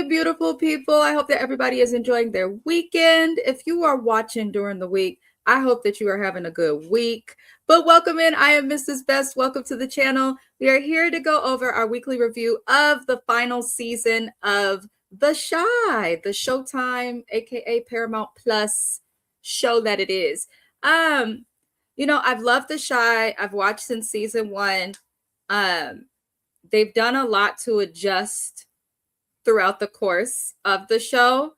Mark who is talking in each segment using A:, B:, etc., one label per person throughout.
A: morning, beautiful people. I hope that everybody is enjoying their weekend. If you are watching during the week, I hope that you are having a good week. But welcome in. I am Mrs. Best. Welcome to the channel. We are here to go over our weekly review of the final season of The Chi, the Showtime, aka Paramount Plus show that it is. I've loved The Chi. I've watched since season 1. They've done a lot to adjust throughout the course of the show,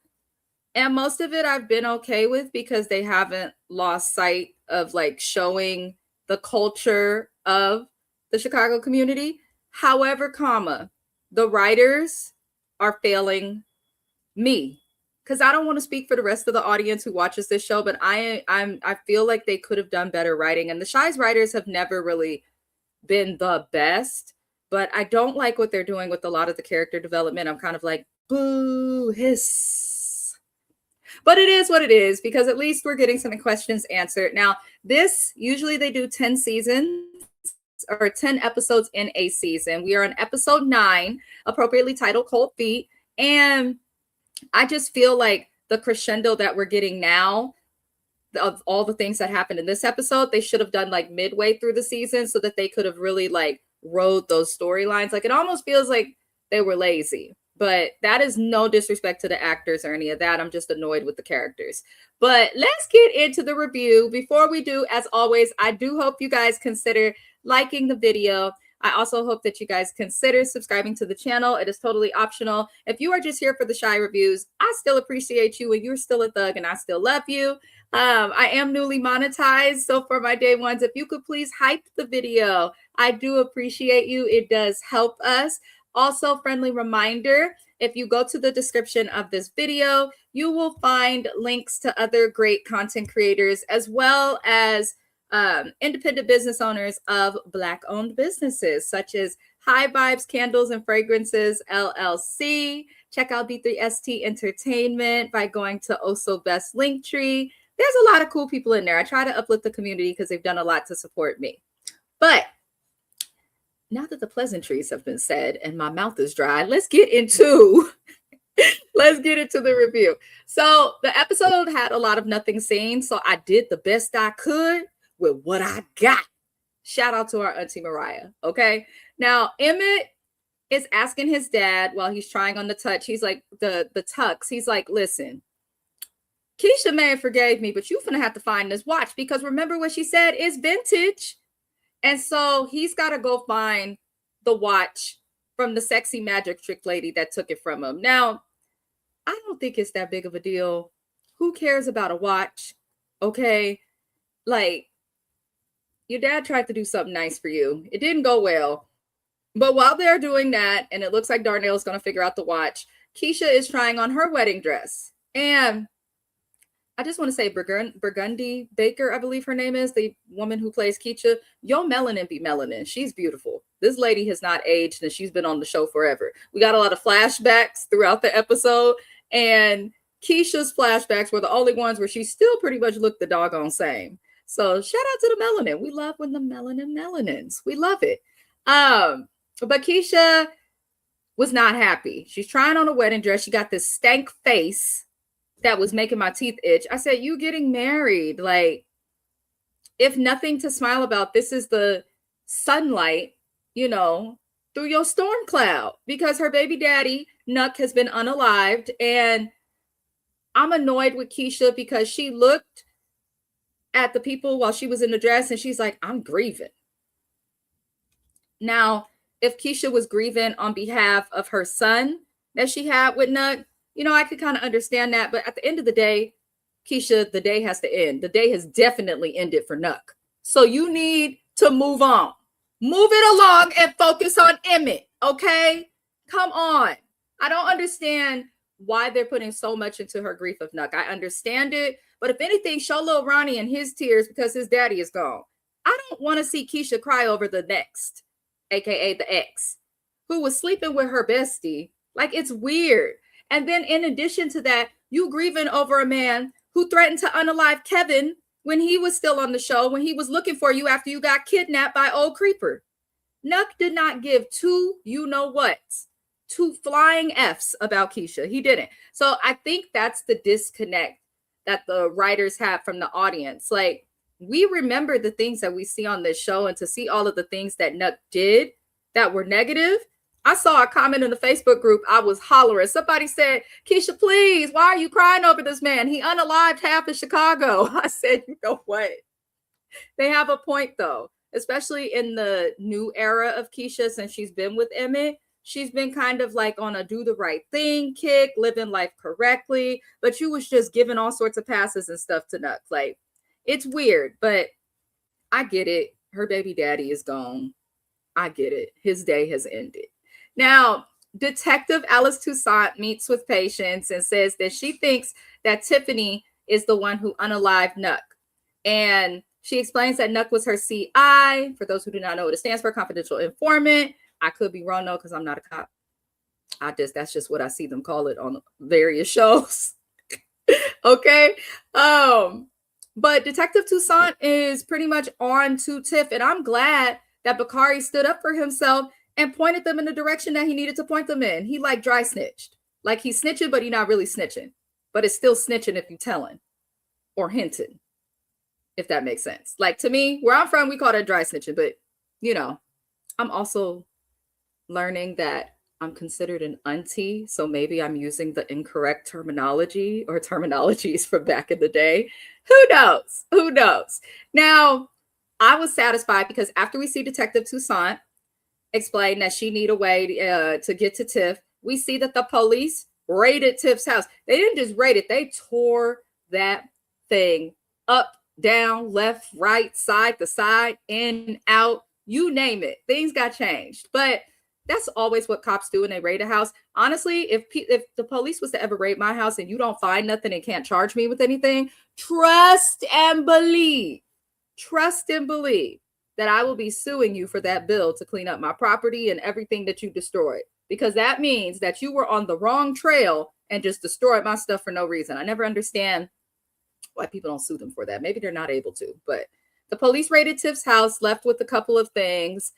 A: and most of it I've been okay with because they haven't lost sight of like showing the culture of the Chicago community. However, the writers are failing me, because I don't want to speak for the rest of the audience who watches this show, but I feel like they could have done better writing, and the Chi's writers have never really been the best. But I don't like what they're doing with a lot of the character development. I'm kind of like, boo, hiss. But it is what it is, because at least we're getting some questions answered. Now, usually they do 10 seasons or 10 episodes in a season. We are on episode 9, appropriately titled Cold Feet. And I just feel like the crescendo that we're getting now of all the things that happened in this episode, they should have done like midway through the season so that they could have really like rode those storylines. Like, it almost feels like they were lazy, but that is no disrespect to the actors or any of that. I'm just annoyed with the characters. But let's get into the review. Before we do, as always, I do hope you guys consider liking the video. I also hope that you guys consider subscribing to the channel. It is totally optional. If you are just here for the Chi reviews, I still appreciate you, and you're still a thug, and I still love you. I am newly monetized, so for my day ones, if you could please hype the video, I do appreciate you. It does help us. Also, friendly reminder, if you go to the description of this video, you will find links to other great content creators, as well as independent business owners of Black-owned businesses, such as High Vibes Candles and Fragrances, LLC. Check out B3ST Entertainment by going to Also Best Linktree. There's a lot of cool people in there. I try to uplift the community because they've done a lot to support me. But now that the pleasantries have been said and my mouth is dry, let's get into the review. So the episode had a lot of nothing seen, so I did the best I could with what I got. Shout out to our Auntie Mariah. Okay. Now, Emmett is asking his dad while he's trying on the touch. He's like, the tux. He's like, listen, Keisha may have forgave me, but you finna have to find this watch, because remember what she said is vintage. And so he's got to go find the watch from the sexy magic trick lady that took it from him. Now, I don't think it's that big of a deal. Who cares about a watch? Okay. Like, your dad tried to do something nice for you. It didn't go well. But while they're doing that, and it looks like Darnell's going to figure out the watch, Keisha is trying on her wedding dress. And I just want to say Burgundy Baker, I believe her name is, the woman who plays Keisha. Yo, melanin be melanin. She's beautiful. This lady has not aged, and she's been on the show forever. We got a lot of flashbacks throughout the episode, and Keisha's flashbacks were the only ones where she still pretty much looked the doggone same. So shout out to the melanin. We love when the melanins. We love it. But Keisha was not happy. She's trying on a wedding dress. She got this stank face that was making my teeth itch. I said, you getting married? Like, if nothing to smile about, this is the sunlight, through your storm cloud, because her baby daddy, Nuck, has been unalived. And I'm annoyed with Keisha because she looked at the people while she was in the dress and she's like, I'm grieving. Now, if Keisha was grieving on behalf of her son that she had with Nuck, I could kind of understand that. But at the end of the day, Keisha, the day has to end. The day has definitely ended for Nuck. So you need to move on. Move it along and focus on Emmett, okay? Come on. I don't understand why they're putting so much into her grief of Nuck. I understand it. But if anything, show little Ronnie and his tears because his daddy is gone. I don't want to see Keisha cry over the next, aka the ex, who was sleeping with her bestie. Like, it's weird. And then in addition to that, you grieving over a man who threatened to unalive Kevin when he was still on the show, when he was looking for you after you got kidnapped by old Creeper. Nuck did not give two you-know-whats two flying F's about Keisha. He didn't. So I think that's the disconnect that the writers have from the audience. Like, we remember the things that we see on this show, and to see all of the things that Nuck did that were negative. I saw a comment in the Facebook group. I was hollering. Somebody said, Keisha, please, why are you crying over this man? He unalived half of Chicago. I said, you know what? They have a point, though, especially in the new era of Keisha, since she's been with Emmett. She's been kind of like on a do the right thing kick, living life correctly. But you was just giving all sorts of passes and stuff to Nuck. Like, it's weird, but I get it. Her baby daddy is gone. I get it. His day has ended. Now, Detective Alice Toussaint meets with Patience and says that she thinks that Tiffany is the one who unalived Nuck. And she explains that Nuck was her CI. For those who do not know what it stands for, confidential informant. I could be wrong, though, because I'm not a cop. That's just what I see them call it on various shows. Okay. But Detective Toussaint is pretty much on to Tiff, and I'm glad that Bakari stood up for himself and pointed them in the direction that he needed to point them in. He like dry snitched. Like, he's snitching, but he's not really snitching. But it's still snitching if you telling or hinting, if that makes sense. Like, to me, where I'm from, we call that dry snitching. But, you know, I'm also learning that I'm considered an auntie, so maybe I'm using the incorrect terminology or terminologies from back in the day. Who knows? Who knows? Now, I was satisfied because after we see Detective Toussaint explain that she need a way to get to Tiff, we see that the police raided Tiff's house. They didn't just raid it. They tore that thing up, down, left, right, side to side, in, out, you name it. Things got changed. But that's always what cops do when they raid a house. Honestly, if the police was to ever raid my house and you don't find nothing and can't charge me with anything, trust and believe that I will be suing you for that bill to clean up my property and everything that you destroyed, because that means that you were on the wrong trail and just destroyed my stuff for no reason. I never understand why people don't sue them for that. Maybe they're not able to, but the police raided Tiff's house, left with a couple of things.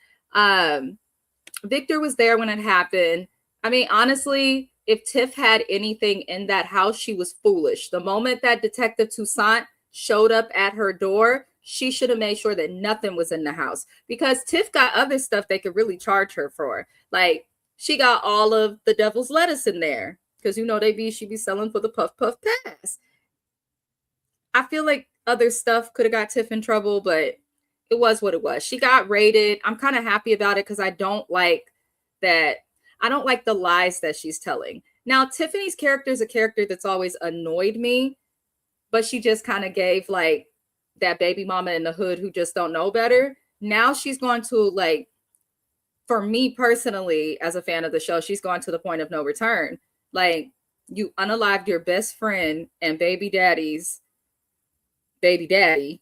A: Victor was there when it happened. I mean, honestly, if Tiff had anything in that house, she was foolish. The moment that Detective Toussaint showed up at her door, she should have made sure that nothing was in the house, because Tiff got other stuff they could really charge her for. Like, she got all of the devil's lettuce in there, because, you know, she be selling for the puff puff pass. I feel like other stuff could have got Tiff in trouble, but it was what it was. She got raided. I'm kind of happy about it because I don't like that. I don't like the lies that she's telling. Now, Tiffany's character is a character that's always annoyed me, but she just kind of gave like that baby mama in the hood who just don't know better. Now she's going to, like, for me personally, as a fan of the show, she's gone to the point of no return. Like, you unalived your best friend and baby daddy's baby daddy.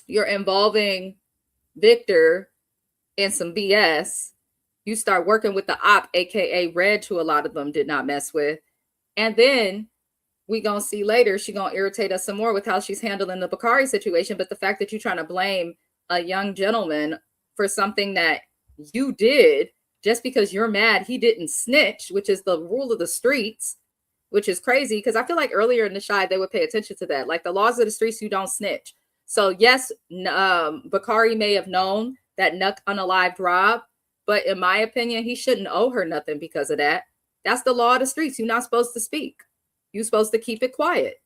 A: You're involving Victor in some BS. You start working with the op, aka Red, who a lot of them did not mess with. And then we gonna see later, she gonna irritate us some more with how she's handling the Bakari situation. But the fact that you're trying to blame a young gentleman for something that you did just because you're mad he didn't snitch, which is the rule of the streets, which is crazy, because I feel like earlier in the Shy they would pay attention to that. Like, the laws of the streets, you don't snitch. So yes, Bakari may have known that Nuck unalived Rob, but in my opinion, he shouldn't owe her nothing because of that. That's the law of the streets. You're not supposed to speak. You're supposed to keep it quiet.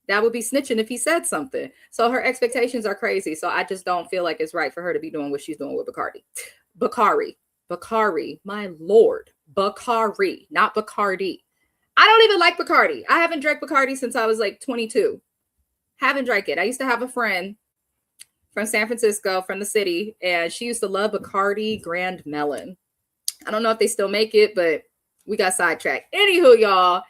A: That would be snitching if he said something. So her expectations are crazy. So I just don't feel like it's right for her to be doing what she's doing with Bakari, my Lord. Bakari, not Bacardi. I don't even like Bacardi. I haven't drank Bacardi since I was like 22. Haven't drank it. I used to have a friend from San Francisco, from the city, and she used to love Bacardi Grand Melon. I don't know if they still make it, but we got sidetracked. Anywho, y'all,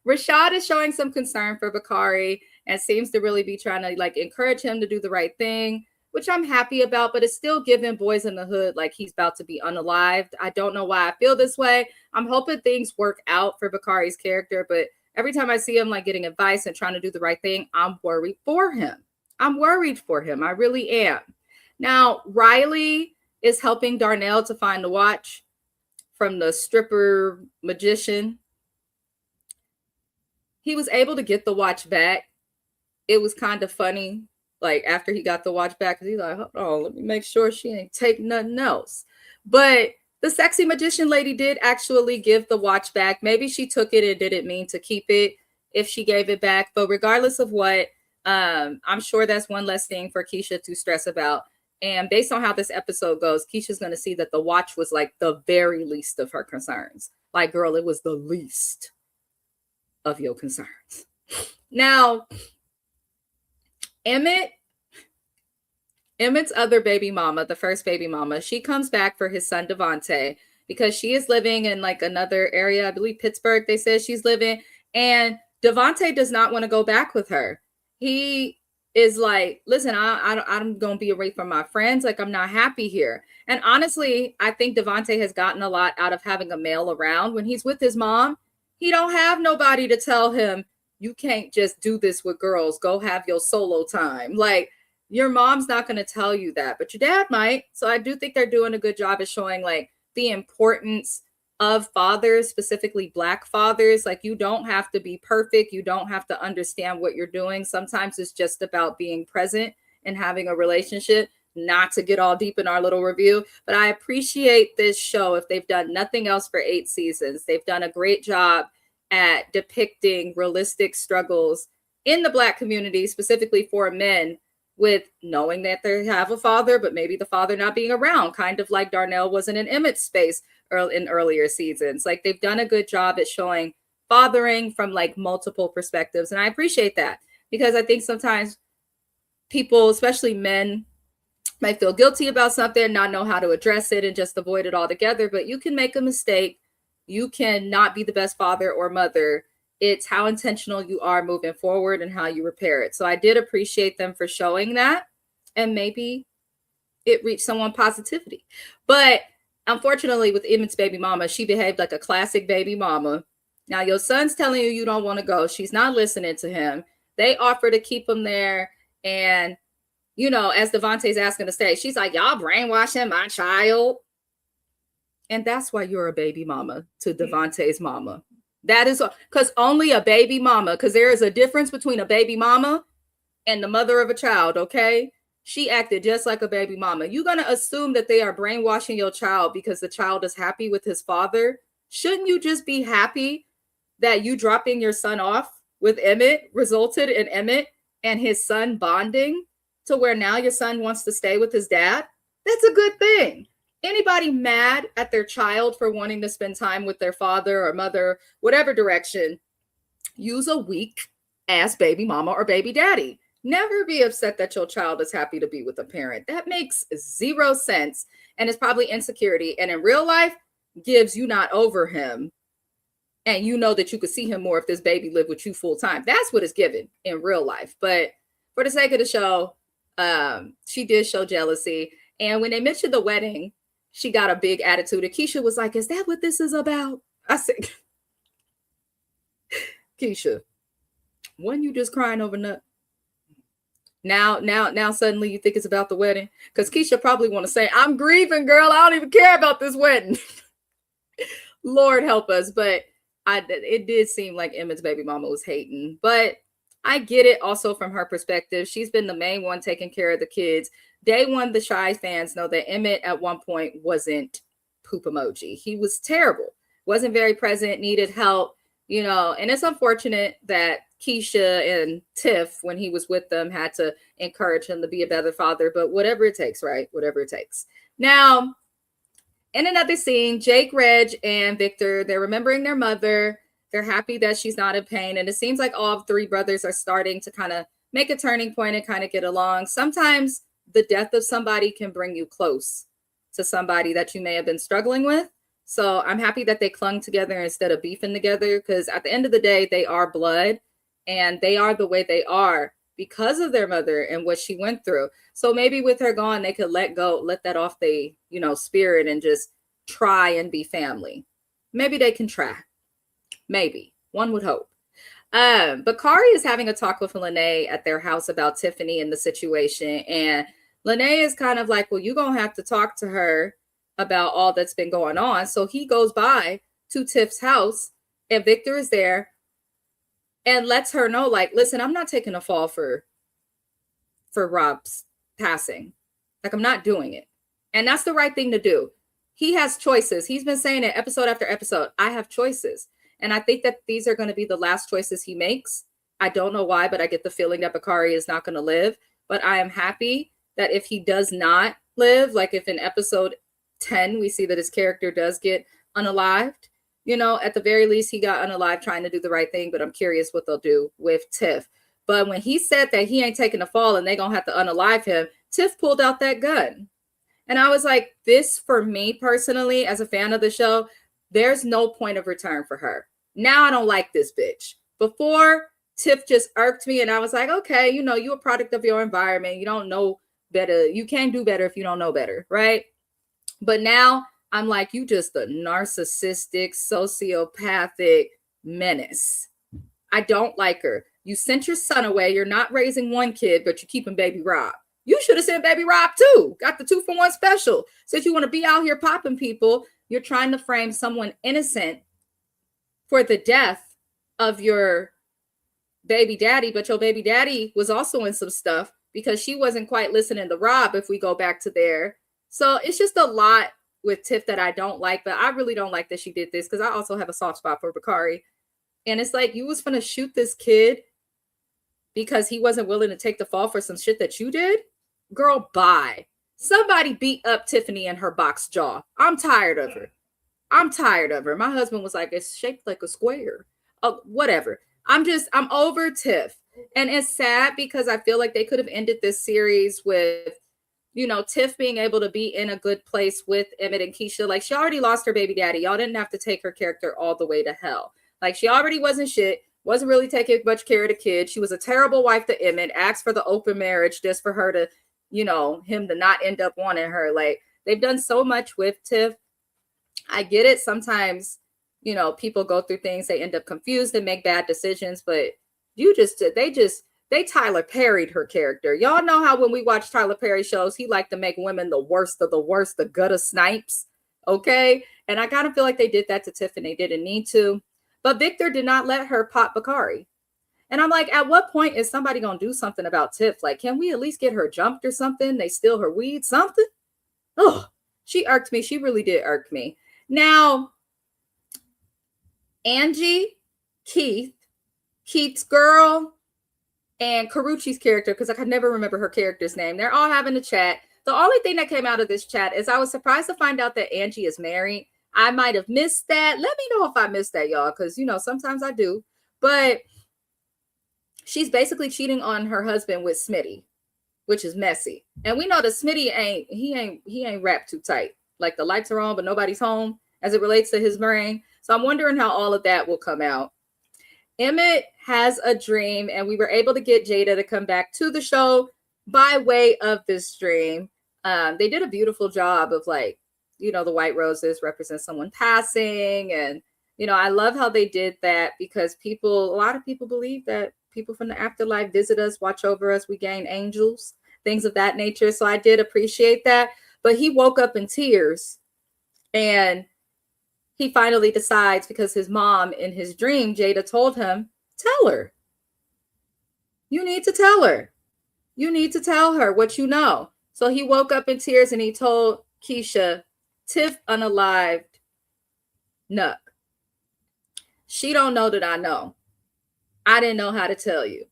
A: Rashad is showing some concern for Bakari and seems to really be trying to, like, encourage him to do the right thing, which I'm happy about, but it's still giving Boys in the Hood like he's about to be unalived. I don't know why I feel this way. I'm hoping things work out for Bakari's character, but every time I see him, like, getting advice and trying to do the right thing, I'm worried for him. I really am. Now, Riley is helping Darnell to find the watch from the stripper magician. He was able to get the watch back. It was kind of funny, like after he got the watch back, because he's like, hold on, let me make sure she ain't take nothing else. But the sexy magician lady did actually give the watch back. Maybe she took it and didn't mean to keep it if she gave it back. But regardless of what, I'm sure that's one less thing for Keisha to stress about. And based on how this episode goes, Keisha's going to see that the watch was like the very least of her concerns. Like, girl, it was the least of your concerns. Now, Emmett's other baby mama, the first baby mama, she comes back for his son Devontae because she is living in like another area. I believe Pittsburgh, they said she's living. And Devontae does not want to go back with her. He is like, listen, I'm going to be away from my friends. Like, I'm not happy here. And honestly, I think Devontae has gotten a lot out of having a male around. When he's with his mom, he don't have nobody to tell him, you can't just do this with girls. Go have your solo time. Like, your mom's not going to tell you that, but your dad might. So I do think they're doing a good job of showing like the importance of fathers, specifically Black fathers. Like, you don't have to be perfect. You don't have to understand what you're doing. Sometimes it's just about being present and having a relationship. Not to get all deep in our little review, but I appreciate this show. If they've done nothing else for 8 seasons, they've done a great job at depicting realistic struggles in the Black community, specifically for men, with knowing that they have a father, but maybe the father not being around, kind of like Darnell wasn't in Emmett's space in earlier seasons. Like, they've done a good job at showing fathering from like multiple perspectives. And I appreciate that, because I think sometimes people, especially men, might feel guilty about something and not know how to address it and just avoid it altogether. But you can make a mistake. You can not be the best father or mother. It's how intentional you are moving forward and how you repair it. So I did appreciate them for showing that. And maybe it reached someone positivity. But unfortunately, with Emmett's baby mama, she behaved like a classic baby mama. Now, your son's telling you don't want to go. She's not listening to him. They offer to keep him there. And, you know, as Devontae's asking to stay, she's like, y'all brainwashing my child. And that's why you're a baby mama to Devontae's mama. That is because only a baby mama, because there is a difference between a baby mama and the mother of a child, okay? She acted just like a baby mama. You're going to assume that they are brainwashing your child because the child is happy with his father. Shouldn't you just be happy that you dropping your son off with Emmett resulted in Emmett and his son bonding to where now your son wants to stay with his dad? That's a good thing. Anybody mad at their child for wanting to spend time with their father or mother, whatever direction, use a weak ass baby mama or baby daddy. Never be upset that your child is happy to be with a parent. That makes zero sense. And it's probably insecurity. And in real life, gives you not over him. And you know that you could see him more if this baby lived with you full time. That's what it's given in real life. But for the sake of the show, she did show jealousy. And when they mentioned the wedding, she got a big attitude. And Keisha was like, is that what this is about? I said, Keisha, when you just crying over nut? Now suddenly you think it's about the wedding? Because Keisha probably want to say, I'm grieving, girl. I don't even care about this wedding. Lord help us. But it did seem like Emmett's baby mama was hating. But I get it also from her perspective. She's been the main one taking care of the kids. Day one, the Shy fans know that Emmett at one point wasn't poop emoji. He was terrible. Wasn't very present, needed help, you know, and it's unfortunate that Keisha and Tiff, when he was with them, had to encourage him to be a better father, but whatever it takes, right? Whatever it takes. Now, in another scene, Jake, Reg, and Victor, they're remembering their mother. They're happy that she's not in pain. And it seems like all 3 brothers are starting to kind of make a turning point and kind of get along. Sometimes the death of somebody can bring you close to somebody that you may have been struggling with. So I'm happy that they clung together instead of beefing together, because at the end of the day, they are blood and they are the way they are because of their mother and what she went through. So maybe with her gone, they could let that off the, spirit and just try and be family. Maybe they can try. Maybe. One would hope. But Kari is having a talk with Lene at their house about Tiffany and the situation. And Lene is kind of like, well, you're going to have to talk to her about all that's been going on. So he goes by to Tiff's house, and Victor is there and lets her know, like, listen, I'm not taking a fall for Rob's passing. Like, I'm not doing it. And that's the right thing to do. He has choices. He's been saying it episode after episode. I have choices. And I think that these are going to be the last choices he makes. I don't know why, but I get the feeling that Bakari is not going to live. But I am happy that if he does not live, like if in episode 10, we see that his character does get unalived, you know, at the very least, he got unalived trying to do the right thing. But I'm curious what they'll do with Tiff. But when he said that he ain't taking a fall and they're going to have to unalive him, Tiff pulled out that gun. And I was like, this, for me personally, as a fan of the show, there's no point of return for her. Now I don't like this bitch. Before, Tiff just irked me, and I was like, okay, you know, you're a product of your environment. You don't know better. You can't do better if you don't know better, right? But now I'm like, you just a narcissistic, sociopathic menace. I don't like her. You sent your son away. You're not raising one kid, but you're keeping baby Rob. You should have sent baby Rob too. Got the 2-for-1 special. Since you want to be out here popping people, you're trying to frame someone innocent for the death of your baby daddy, but your baby daddy was also in some stuff because she wasn't quite listening to Rob, if we go back to there. So it's just a lot with Tiff that I don't like, but I really don't like that she did this because I also have a soft spot for Bakari. And it's like, you was gonna shoot this kid because he wasn't willing to take the fall for some shit that you did? Girl, bye. Somebody beat up Tiffany in her box jaw. I'm tired of her. My husband was like, it's shaped like a square. Whatever. I'm over Tiff. And it's sad because I feel like they could have ended this series with, you know, Tiff being able to be in a good place with Emmett and Keisha. Like, she already lost her baby daddy. Y'all didn't have to take her character all the way to hell. Like, she already wasn't shit. Wasn't really taking much care of the kid. She was a terrible wife to Emmett. Asked for the open marriage just for her to, you know, him to not end up wanting her. Like, they've done so much with Tiff. I get it. Sometimes, you know, people go through things. They end up confused and make bad decisions. But they Tyler Perry'd her character. Y'all know how when we watch Tyler Perry shows, he liked to make women the worst of the worst, the gutter snipes. Okay. And I kind of feel like they did that to Tiff and they didn't need to. But Victor did not let her pop Bakari. And I'm like, at what point is somebody going to do something about Tiff? Like, can we at least get her jumped or something? They steal her weed, something? Oh, she irked me. She really did irk me. Now, Angie, Keith's girl, and Karuchi's character, because I could never remember her character's name. They're all having a chat. The only thing that came out of this chat is I was surprised to find out that Angie is married. I might have missed that. Let me know if I missed that, y'all, because, you know, sometimes I do. But she's basically cheating on her husband with Smitty, which is messy. And we know that Smitty ain't wrapped too tight. Like, the lights are on, but nobody's home as it relates to his brain. So I'm wondering how all of that will come out. Emmett has a dream, and we were able to get Jada to come back to the show by way of this dream. They did a beautiful job of, like, you know, the white roses represent someone passing. And, you know, I love how they did that because a lot of people believe that people from the afterlife visit us, watch over us, we gain angels, things of that nature. So I did appreciate that. But he woke up in tears, and he finally decides, because his mom in his dream, Jada, told him, tell her. You need to tell her. You need to tell her what you know. So he woke up in tears and he told Keisha, Tiff unalived Nuck. She don't know that I know. I didn't know how to tell you.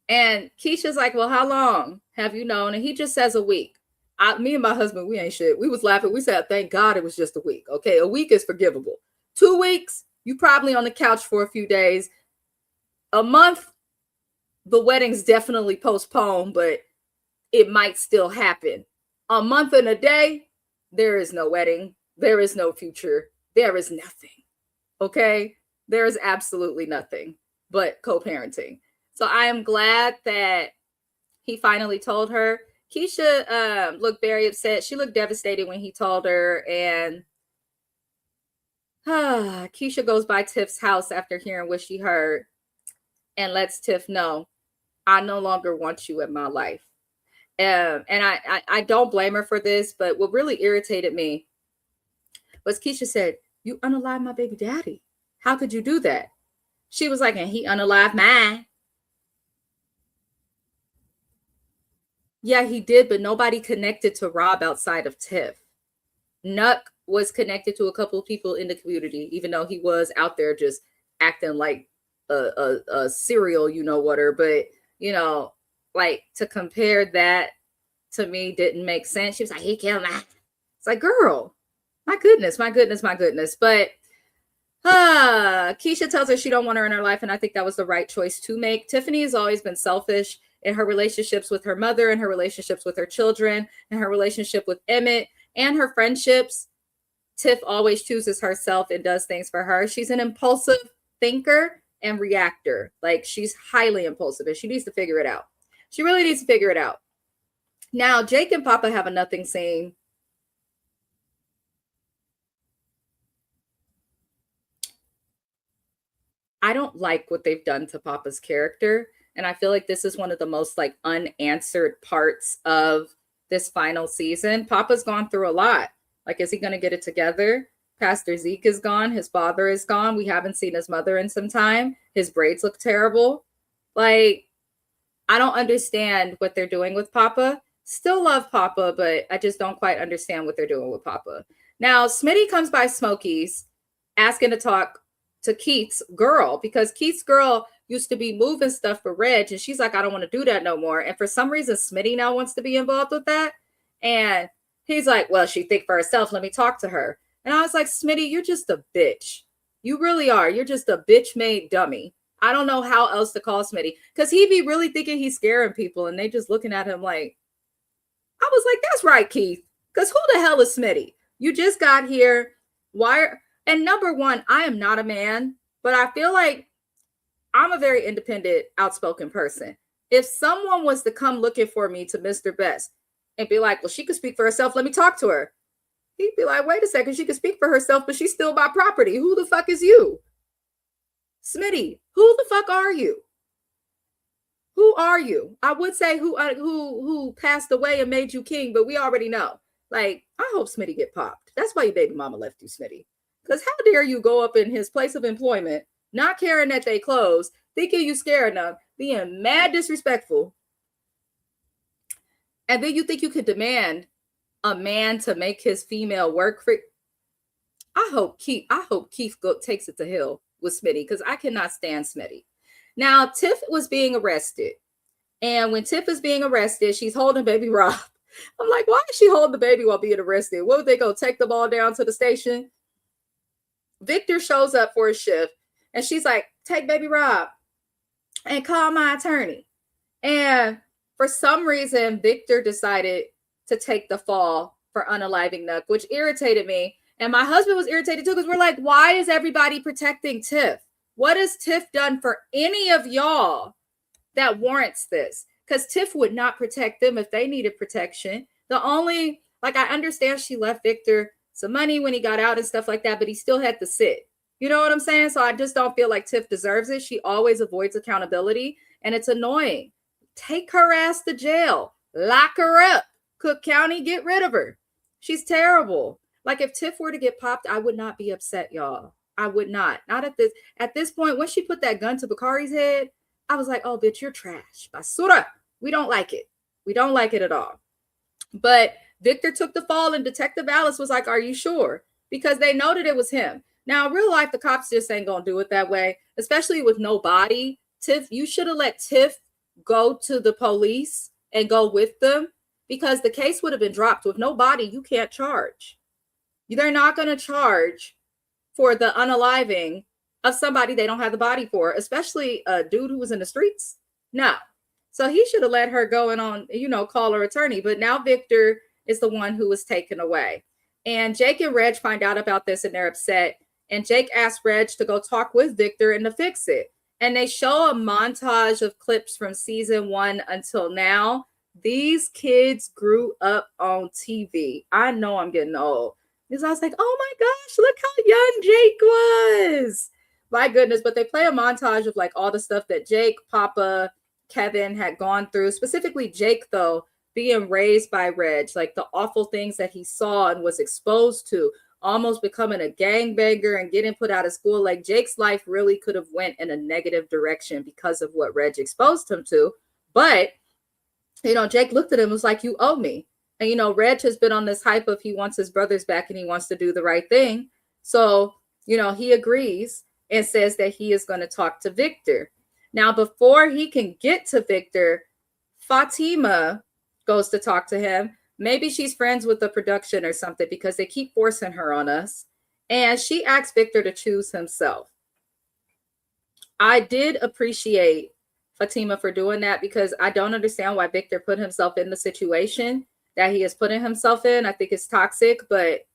A: And Keisha's like, well, how long have you known? And he just says a week. Me and my husband, we ain't shit. We was laughing. We said, thank God it was just a week. Okay, a week is forgivable. 2 weeks, you probably on the couch for a few days. A month, the wedding's definitely postponed, but it might still happen. A month and a day, there is no wedding. There is no future. There is nothing. Okay? There is absolutely nothing but co-parenting. So I am glad that he finally told her. Keisha looked very upset. She looked devastated when he told her. And Keisha goes by Tiff's house after hearing what she heard and lets Tiff know, I no longer want you in my life. And I don't blame her for this, but what really irritated me was Keisha said, "You unalived my baby daddy. How could you do that?" She was like, "And he unalived mine." Yeah, he did, but nobody connected to Rob outside of Tiff. Nuck was connected to a couple of people in the community, even though he was out there just acting like a serial, you know what her. But like, to compare that to me didn't make sense. She was like, "He killed my." It's like, girl, my goodness, my goodness, my goodness. But Keisha tells her she don't want her in her life, and I think that was the right choice to make. Tiffany has always been selfish in her relationships with her mother, and her relationships with her children, and her relationship with Emmett, and her friendships. Tiff always chooses herself and does things for her. She's an impulsive thinker and reactor. Like, she's highly impulsive, and she needs to figure it out. She really needs to figure it out. Now, Jake and Papa have a nothing scene. I don't like what they've done to Papa's character. And I feel like this is one of the most like unanswered parts of this final season. Papa's gone through a lot. Like, is he going to get it together? Pastor Zeke is gone. His father is gone. We haven't seen his mother in some time. His braids look terrible. Like, I don't understand what they're doing with Papa. Still love Papa, but I just don't quite understand what they're doing with Papa. Now, Smitty comes by Smokey's asking to talk to Keith's girl, because Keith's girl used to be moving stuff for Reg, and she's like, "I don't want to do that no more." And for some reason, Smitty now wants to be involved with that. And he's like, "Well, she think for herself. Let me talk to her." And I was like, "Smitty, you're just a bitch. You really are. You're just a bitch-made dummy." I don't know how else to call Smitty, because he be really thinking he's scaring people, and they just looking at him like, I was like, "That's right, Keith. Because who the hell is Smitty? You just got here. Why?" And number one, I am not a man, but I feel like I'm a very independent, outspoken person. If someone was to come looking for me to Mr. Best and be like, "Well, she could speak for herself. Let me talk to her." He'd be like, "Wait a second. She could speak for herself, but she's still my property. Who the fuck is you? Smitty, who the fuck are you? Who are you?" I would say who passed away and made you king, but we already know. Like, I hope Smitty get popped. That's why your baby mama left you, Smitty. Because how dare you go up in his place of employment, not caring that they closed, thinking you scaring them, being mad disrespectful, and then you think you could demand a man to make his female work for. I hope Keith takes it to Hill with Smitty, because I cannot stand Smitty. Now, Tiff was being arrested. And when Tiff is being arrested, she's holding baby Rob. I'm like, why is she holding the baby while being arrested? What would they go take the ball down to the station? Victor shows up for his shift, and she's like, "Take baby Rob and call my attorney." And for some reason, Victor decided to take the fall for unaliving Nuck, which irritated me. And my husband was irritated too, because we're like, why is everybody protecting Tiff? What has Tiff done for any of y'all that warrants this? Because Tiff would not protect them if they needed protection. I understand she left Victor some money when he got out and stuff like that, but he still had to sit. You know what I'm saying? So I just don't feel like Tiff deserves it. She always avoids accountability, and it's annoying. Take her ass to jail. Lock her up. Cook County, get rid of her. She's terrible. Like, if Tiff were to get popped, I would not be upset, y'all. I would not. Not at this point. When she put that gun to Bakari's head, I was like, "Oh, bitch, you're trash. Basura." We don't like it. We don't like it at all. But Victor took the fall, and Detective Alice was like, "Are you sure?" Because they know that it was him. Now, in real life, the cops just ain't going to do it that way, especially with no body. Tiff, you should have let Tiff go to the police and go with them, because the case would have been dropped. With no body, you can't charge. They're not going to charge for the unaliving of somebody they don't have the body for, especially a dude who was in the streets. No. So he should have let her go and call her attorney. But now Victor is the one who was taken away. And Jake and Reg find out about this, and they're upset. And Jake asks Reg to go talk with Victor and to fix it. And they show a montage of clips from season 1 until now. These kids grew up on TV. I know I'm getting old, because I was like, oh my gosh, look how young Jake was. My goodness. But they play a montage of like all the stuff that Jake, Papa, Kevin had gone through. Specifically Jake, though, being raised by Reg, like the awful things that he saw and was exposed to, almost becoming a gangbanger and getting put out of school. Like Jake's life really could have went in a negative direction because of what Reg exposed him to. But, Jake looked at him and was like, you owe me. And, Reg has been on this hype of he wants his brothers back and he wants to do the right thing. So, he agrees and says that he is going to talk to Victor. Now, before he can get to Victor, Fatima goes to talk to him. Maybe she's friends with the production or something because they keep forcing her on us. And she asks Victor to choose himself. I did appreciate Fatima for doing that because I don't understand why Victor put himself in the situation that he is putting himself in. I think it's toxic, but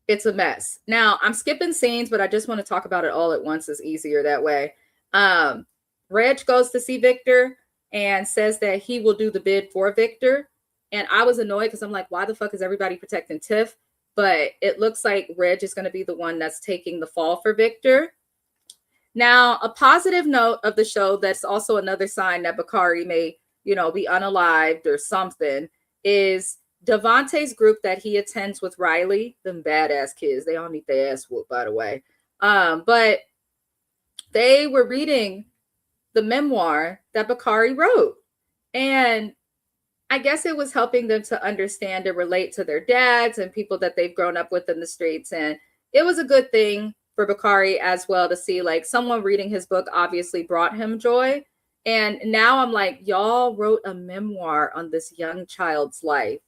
A: it's a mess. Now, I'm skipping scenes, but I just want to talk about it all at once. It's easier that way. Reg goes to see Victor and says that he will do the bid for Victor. And I was annoyed because I'm like, why the fuck is everybody protecting Tiff? But it looks like Reg is going to be the one that's taking the fall for Victor. Now, a positive note of the show that's also another sign that Bakari may, be unalived or something is Devontae's group that he attends with Riley. Them badass kids. They all need their ass whooped, by the way. But they were reading the memoir that Bakari wrote. And I guess it was helping them to understand and relate to their dads and people that they've grown up with in the streets. And it was a good thing for Bakari as well to see, like, someone reading his book obviously brought him joy. And now I'm like, y'all wrote a memoir on this young child's life.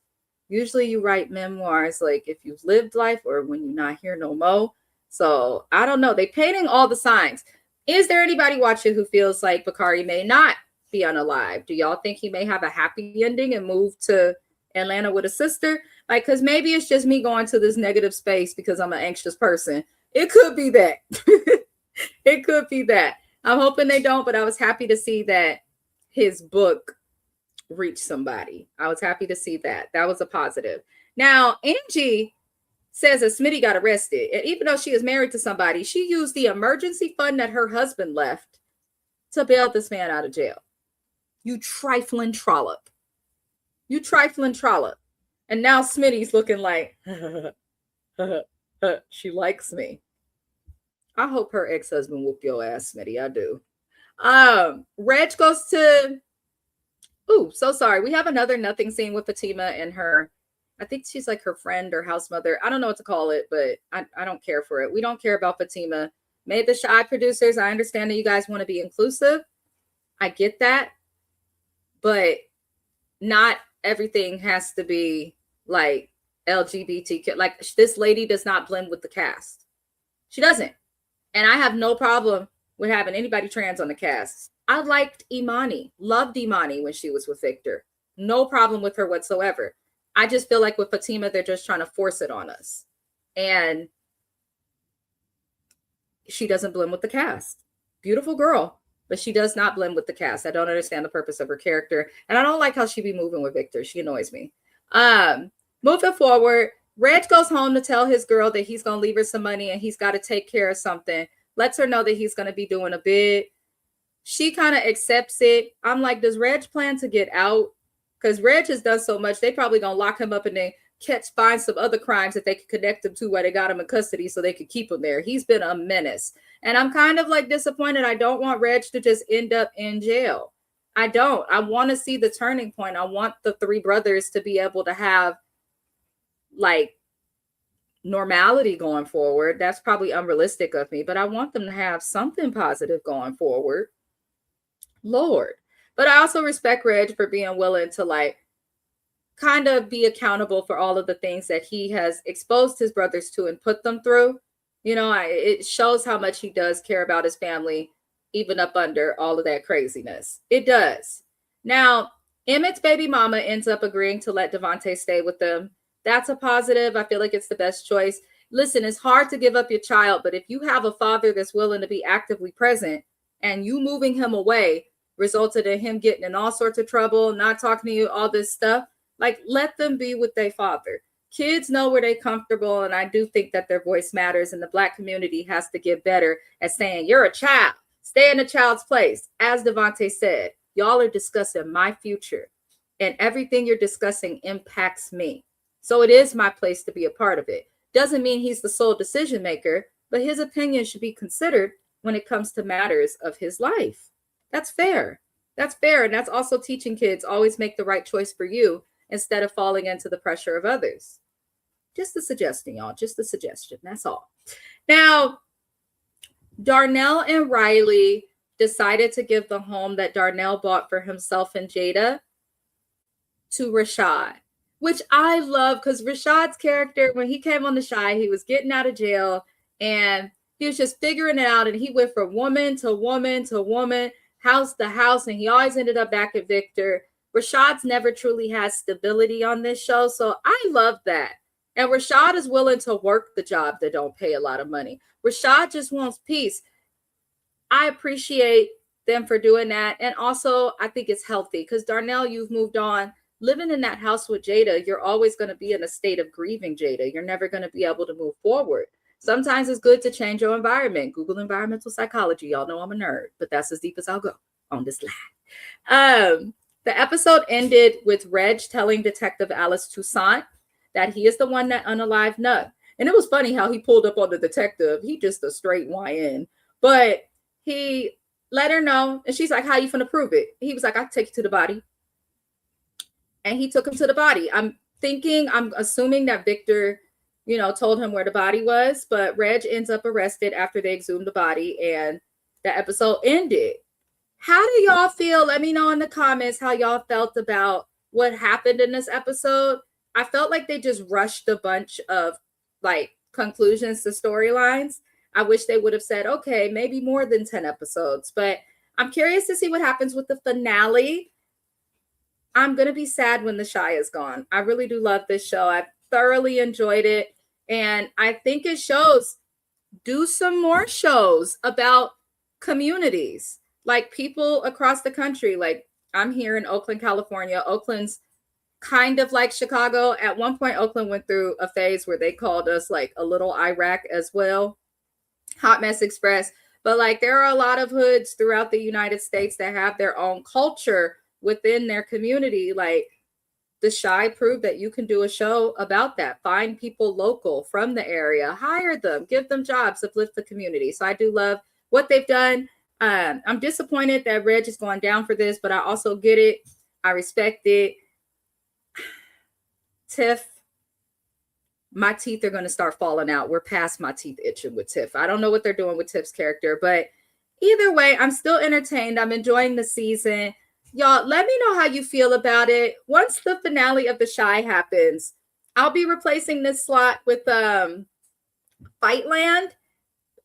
A: Usually you write memoirs like if you've lived life or when you're not here no more. So I don't know. They painting all the signs. Is there anybody watching who feels like Bakari may not be unalived? Do y'all think he may have a happy ending and move to Atlanta with a sister? Like, because maybe it's just me going to this negative space because I'm an anxious person. It could be that. It could be that. I'm hoping they don't, but I was happy to see that his book reached somebody. I was happy to see that. That was a positive. Now, Angie says that Smitty got arrested. And even though she is married to somebody, she used the emergency fund that her husband left to bail this man out of jail. You trifling trollop. You trifling trollop. And now Smitty's looking like, she likes me. I hope her ex-husband whoop your ass, Smitty. I do. Reg goes to... Ooh, so sorry. We have another nothing scene with Fatima and her... I think she's like her friend or house mother. I don't know what to call it, but I don't care for it. We don't care about Fatima. Made the Shy producers. I understand that you guys want to be inclusive. I get that. But not everything has to be like LGBTQ. Like, this lady does not blend with the cast. She doesn't. And I have no problem with having anybody trans on the cast. I liked Imani. Loved Imani when she was with Victor. No problem with her whatsoever. I just feel like with Fatima, they're just trying to force it on us. And she doesn't blend with the cast. Beautiful girl, but she does not blend with the cast. I don't understand the purpose of her character. And I don't like how she be moving with Victor. She annoys me. Moving forward, Reg goes home to tell his girl that he's going to leave her some money and he's got to take care of something. Lets her know that he's going to be doing a bid. She kind of accepts it. I'm like, does Reg plan to get out? Because Reg has done so much, they probably going to lock him up and then find some other crimes that they could connect him to while they got him in custody so they could keep him there. He's been a menace. And I'm kind of like disappointed. I don't want Reg to just end up in jail. I don't. I want to see the turning point. I want the three brothers to be able to have like normality going forward. That's probably unrealistic of me, but I want them to have something positive going forward. Lord. But I also respect Reg for being willing to like kind of be accountable for all of the things that he has exposed his brothers to and put them through. It shows how much he does care about his family, even up under all of that craziness. It does. Now, Emmett's baby mama ends up agreeing to let Devontae stay with them. That's a positive. I feel like it's the best choice. Listen, it's hard to give up your child, but if you have a father that's willing to be actively present and you moving him away resulted in him getting in all sorts of trouble, not talking to you, all this stuff, like, let them be with their father. Kids know where they're comfortable, and I do think that their voice matters, and the Black community has to get better at saying, you're a child. Stay in a child's place. As Devontae said, Y'all are discussing my future, and everything you're discussing impacts me. So it is my place to be a part of it. Doesn't mean he's the sole decision maker, but his opinion should be considered when it comes to matters of his life. That's fair. That's fair. And that's also teaching kids always make the right choice for you instead of falling into the pressure of others. Just a suggestion, y'all. Just a suggestion. That's all. Now, Darnell and Riley decided to give the home that Darnell bought for himself and Jada to Rashad, which I love because Rashad's character, when he came on The Chi, he was getting out of jail and he was just figuring it out. And he went from woman to woman to woman, house to house, and he always ended up back at Victor. Rashad's never truly had stability on this show, so I love that. And Rashad is willing to work the job that don't pay a lot of money. Rashad just wants peace. I appreciate them for doing that. And also, I think it's healthy because Darnell, you've moved on. Living in that house with Jada, you're always going to be in a state of grieving Jada. You're never going to be able to move forward. Sometimes it's good to change your environment. Google environmental psychology. Y'all know I'm a nerd, but that's as deep as I'll go on this slide. The episode ended with Reg telling Detective Alice Toussaint that he is the one that unalived Nug. And it was funny how he pulled up on the detective. He just a straight YN. But he let her know. And she's like, how you finna prove it? He was like, I'll take you to the body. And he took him to the body. I'm assuming that Victor, told him where the body was. But Reg ends up arrested after they exhumed the body. And the episode ended. How do y'all feel? Let me know in the comments how y'all felt about what happened in this episode. I felt like they just rushed a bunch of conclusions to storylines. I wish they would have said, okay, maybe more than 10 episodes, but I'm curious to see what happens with the finale. I'm going to be sad when The Chi is gone. I really do love this show. I thoroughly enjoyed it. And I think it shows, do some more shows about communities, like people across the country. Like I'm here in Oakland, California. Oakland's kind of like Chicago. At one point, Oakland went through a phase where they called us like a little Iraq as well. Hot Mess Express. But there are a lot of hoods throughout the United States that have their own culture within their community. The Chi proved that you can do a show about that. Find people local from the area, hire them, give them jobs, uplift the community. So I do love what they've done. I'm disappointed that Reg is going down for this, but I also get it. I respect it. Tiff, my teeth are going to start falling out. We're past my teeth itching with Tiff. I don't know what they're doing with Tiff's character, but either way, I'm still entertained. I'm enjoying the season. Y'all, let me know how you feel about it. Once the finale of The Chi happens, I'll be replacing this slot with Fightland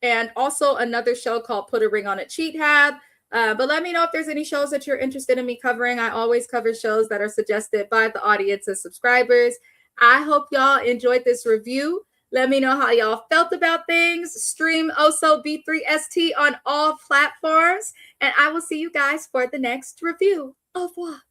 A: and also another show called Put a Ring on a Cheat Hab. But let me know if there's any shows that you're interested in me covering. I always cover shows that are suggested by the audience and subscribers. I hope y'all enjoyed this review. Let me know how y'all felt about things. Stream OSO B3ST on all platforms. And I will see you guys for the next review. Au revoir.